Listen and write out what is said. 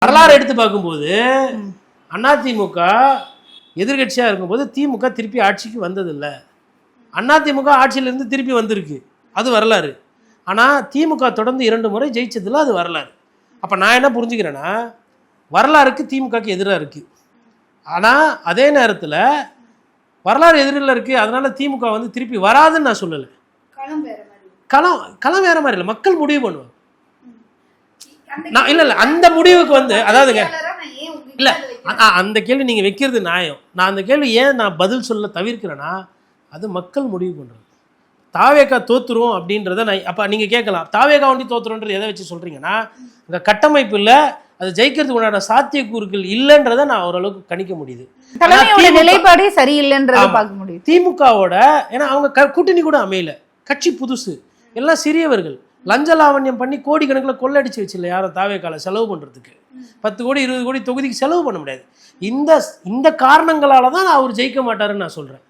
வரலாறு எடுத்து பார்க்கும்போது அதிமுக எதிர்கட்சியாக இருக்கும்போது திமுக திருப்பி ஆட்சிக்கு வந்ததில்லை. அதிமுக ஆட்சியிலேருந்து திருப்பி வந்திருக்கு, அது வரலாறு. ஆனால் திமுக தொடர்ந்து 2 முறை ஜெயிச்சதில்ல, அது வரலாறு. அப்போ நான் என்ன புரிஞ்சுக்கிறேன்னா, வரலாறுக்கு திமுகக்கு எதிராக இருக்குது. ஆனால் அதே நேரத்தில் வரலாறு எதிரில் இருக்குது, அதனால் திமுக வந்து திருப்பி வராதுன்னு நான் சொல்லலை. களம் வேற மாதிரி இல்லை, மக்கள் முடிவு பண்ணுவாங்க. நான் இல்லை அந்த முடிவுக்கு வந்து அதாவதுங்க இல்லை, அந்த கேள்வி நீங்கள் வைக்கிறது நியாயம். நான் அந்த கேள்வி ஏன் நான் பதில் சொல்ல தவிர்க்கிறேன்னா, அது மக்கள் முடிவு பண்ணுறது. தாவேக்கா தோத்துரும் அப்படின்றத நான் அப்போ நீங்கள் கேட்கலாம், தாவேக்கா ஒண்டி தோத்துருன்றது எதை வச்சு சொல்கிறீங்கன்னா, இந்த கட்டமைப்பு இல்லை, அது ஜெயிக்கிறதுக்கு உண்டான சாத்தியக்கூறுகள் இல்லைன்றதை நான் ஓரளவுக்கு கணிக்க முடியுது. நிலைப்பாடே சரியில்லைன்றதை பார்க்க முடியும் திமுகவோட. ஏன்னா அவங்க கூட்டணி கூட அமையல, கட்சி புதுசு, எல்லாம் சிறியவர்கள், லஞ்ச லாவண்யம் பண்ணி கோடிக்கணக்கில் கொள்ளடிச்சு வச்சில்ல யாரும் தாவேக்கால செலவு பண்ணுறதுக்கு. 10 கோடி 20 கோடி தொகுதிக்கு செலவு பண்ண முடியாது. இந்த காரணங்களால தான் அவர் ஜெயிக்க மாட்டாருன்னு நான் சொல்கிறேன்.